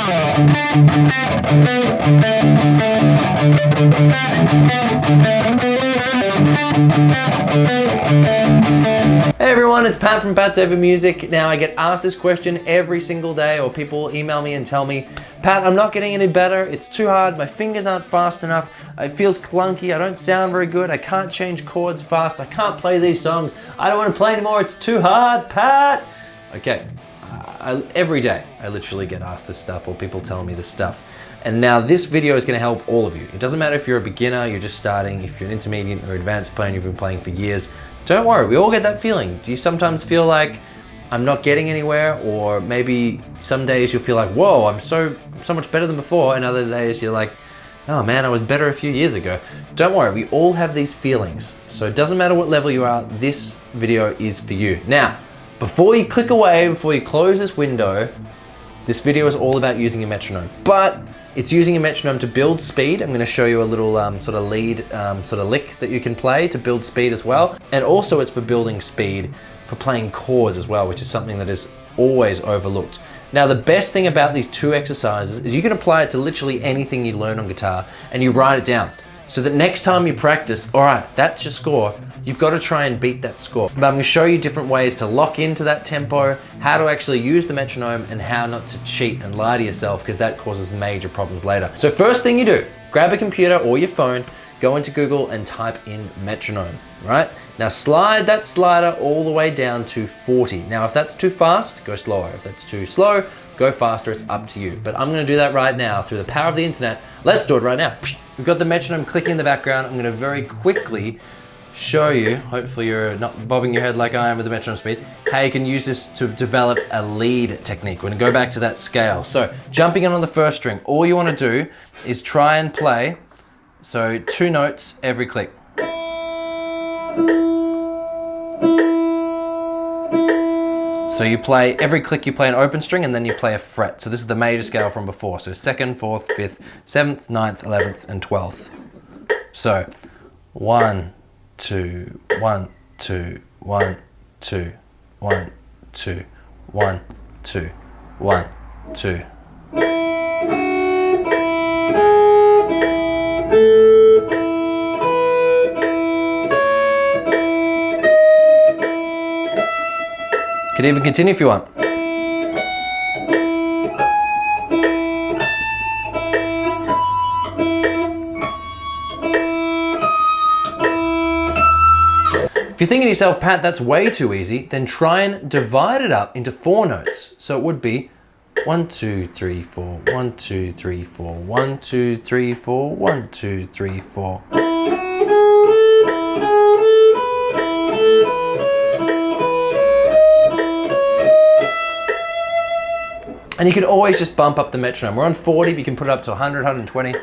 Hey everyone, it's Pat from Pat's Ever Music. Now I get asked this question every single day, or people email me and tell me, Pat, I'm not getting any better, it's too hard, my fingers aren't fast enough, it feels clunky, I don't sound very good, I can't change chords fast, I can't play these songs, I don't want to play anymore, it's too hard, Pat. Okay, every day I literally get asked this stuff, or people tell me this stuff. And now this video is going to help all of you. It doesn't matter if you're a beginner, you're just starting, if you're an intermediate or advanced player and you've been playing for years. Don't worry, we all get that feeling. Do you sometimes feel like I'm not getting anywhere? Or maybe some days you'll feel like, whoa, I'm so much better than before. And other days you're like, oh man, I was better a few years ago. Don't worry, we all have these feelings. So it doesn't matter what level you are, this video is for you. Now, before you click away, before you close this window, this video is all about using a metronome. But it's using a metronome to build speed. I'm gonna show you a little sort of lead, sort of lick that you can play to build speed as well. And also it's for building speed for playing chords as well, which is something that is always overlooked. Now the best thing about these two exercises is you can apply it to literally anything you learn on guitar and you write it down. So that next time you practice, all right, that's your score, you've got to try and beat that score. But I'm going to show you different ways to lock into that tempo, how to actually use the metronome, and how not to cheat and lie to yourself, because that causes major problems later. So first thing you do, grab a computer or your phone, go into Google and type in metronome, right? Now slide that slider all the way down to 40. Now if that's too fast, go slower. If that's too slow, go faster, it's up to you. But I'm gonna do that right now through the power of the internet. Let's do it right now. We've got the metronome clicking in the background. I'm gonna very quickly show you, hopefully you're not bobbing your head like I am with the metronome speed, how you can use this to develop a lead technique. We're gonna go back to that scale. So jumping in on the first string, all you wanna do is try and play, so 2 notes every click. So you play, every click you play an open string and then you play a fret. So this is the major scale from before. So 2nd, 4th, 5th, 7th, 9th, 11th, and 12th. So 1, 2, 1, 2, 1, 2, 1, 2, 1, 2, 1, 2. Could even continue if you want. If you're thinking to yourself, Pat, that's way too easy, then try and divide it up into 4 notes. So it would be 1, 2, 3, 4, 1, 2, 3, 4, 1, 2, 3, 4, 1, 2, 3, 4. And you can always just bump up the metronome. We're on 40, but you can put it up to 100, 120.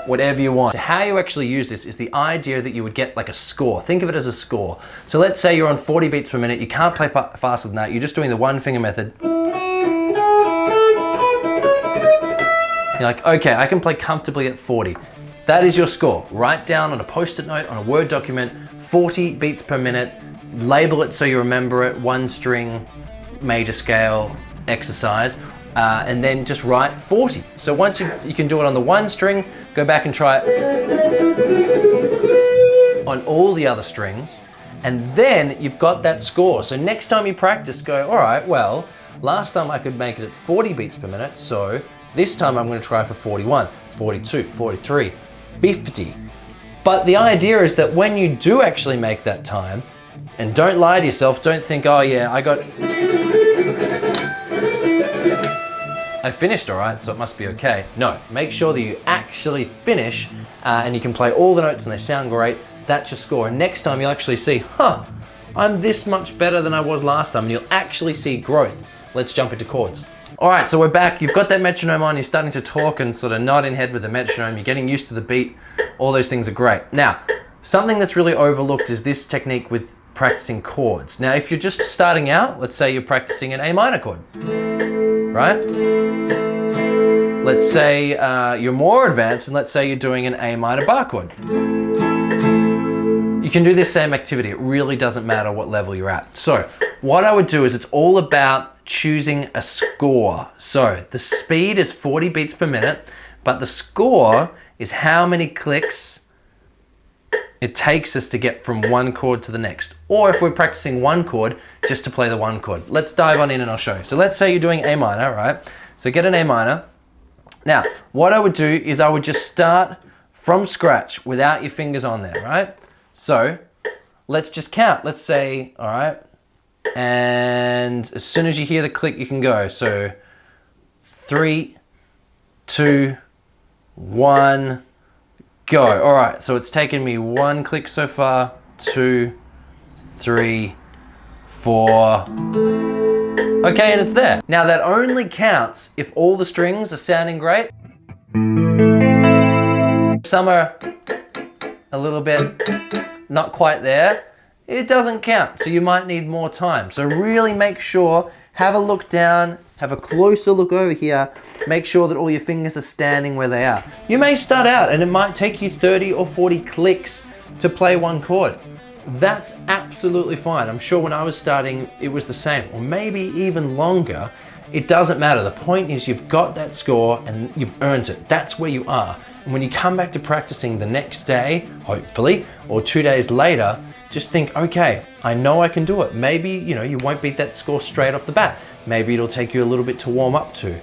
Whatever you want. How you actually use this is the idea that you would get like a score. Think of it as a score. So let's say you're on 40 beats per minute. You can't play faster than that. You're just doing the 1 finger method. You're like, okay, I can play comfortably at 40. That is your score. Write down on a post-it note, on a Word document, 40 beats per minute. Label it so you remember it, 1 string, major scale exercise, and then just write 40. So once you can do it on the 1 string, go back and try it on all the other strings, and then you've got that score. So next time you practice, go, all right, well, last time I could make it at 40 beats per minute, so this time I'm going to try for 41, 42, 43, 50. But the idea is that when you do actually make that time, and don't lie to yourself, don't think, oh yeah, I finished all right, so it must be okay. No, make sure that you actually finish and you can play all the notes and they sound great. That's your score. And next time you'll actually see, I'm this much better than I was last time, and you'll actually see growth. Let's jump into chords. All right, so we're back. You've got that metronome on, you're starting to talk and sort of nod in head with the metronome, you're getting used to the beat. All those things are great. Now, something that's really overlooked is this technique with practicing chords. Now, if you're just starting out, let's say you're practicing an A minor chord, right? Let's say you're more advanced, and let's say you're doing an A minor bar chord. You can do this same activity. It really doesn't matter what level you're at. So what I would do is it's all about choosing a score. So the speed is 40 beats per minute, but the score is how many clicks it takes us to get from one chord to the next. Or if we're practicing one chord, just to play the one chord. Let's dive on in and I'll show you. So let's say you're doing A minor, right? So get an A minor. Now, what I would do is I would just start from scratch without your fingers on there, right? So let's just count. Let's say, all right, and as soon as you hear the click, you can go. So 3, 2, 1, go. All right, so it's taken me 1 click so far, 2, 3, 4. Okay, and it's there. Now that only counts if all the strings are sounding great. Some are a little bit not quite there. It doesn't count, so you might need more time. So really make sure, have a look down, have a closer look over here, make sure that all your fingers are standing where they are. You may start out and it might take you 30 or 40 clicks to play one chord. That's absolutely fine. I'm sure when I was starting, it was the same, or maybe even longer. It doesn't matter. The point is you've got that score and you've earned it. That's where you are. And when you come back to practicing the next day, hopefully, or 2 days later, just think, okay, I know I can do it. Maybe, you won't beat that score straight off the bat. Maybe it'll take you a little bit to warm up to.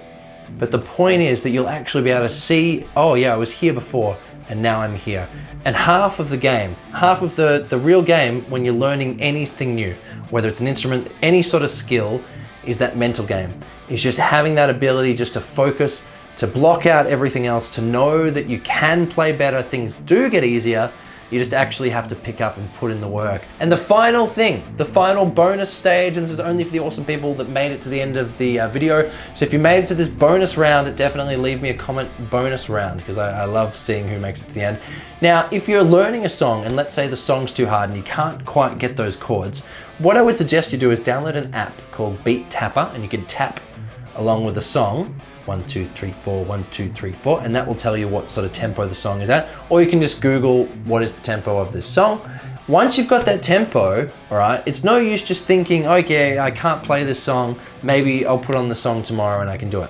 But the point is that you'll actually be able to see, oh yeah, I was here before and now I'm here. And half of the game, half of the real game when you're learning anything new, whether it's an instrument, any sort of skill, is that mental game. It's just having that ability just to focus, to block out everything else, to know that you can play better, things do get easier. You just actually have to pick up and put in the work. And the final thing, the final bonus stage, and this is only for the awesome people that made it to the end of the video. So if you made it to this bonus round, definitely leave me a comment, bonus round, because I love seeing who makes it to the end. Now, if you're learning a song and let's say the song's too hard and you can't quite get those chords, what I would suggest you do is download an app called Beat Tapper, and you can tap along with the song. 1, 2, 3, 4, 1, 2, 3, 4, and that will tell you what sort of tempo the song is at. Or you can just Google what is the tempo of this song. Once you've got that tempo, all right, it's no use just thinking, okay, I can't play this song, maybe I'll put on the song tomorrow and I can do it.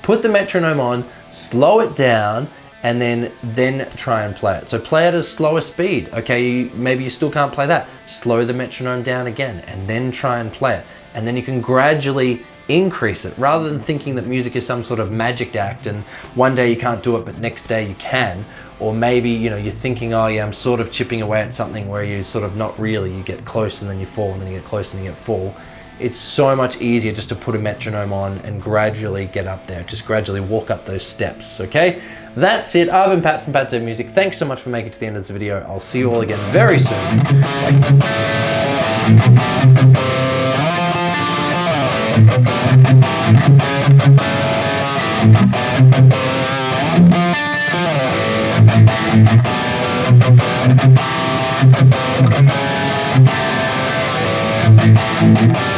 Put the metronome on, slow it down, and then try and play it. So play it at a slower speed. Okay, maybe you still can't play that. Slow the metronome down again, and then try and play it. And then you can gradually increase it, rather than thinking that music is some sort of magic act and one day you can't do it but next day you can. Or maybe you're thinking, oh yeah, I'm sort of chipping away at something, where you sort of not really. You get close and then you fall, and then you get close and you get fall. It's so much easier just to put a metronome on and gradually get up there. Just gradually walk up those steps, okay? That's it. I've been Pat from Pat's Ever Music. Thanks so much for making it to the end of this video. I'll see you all again very soon. Bye.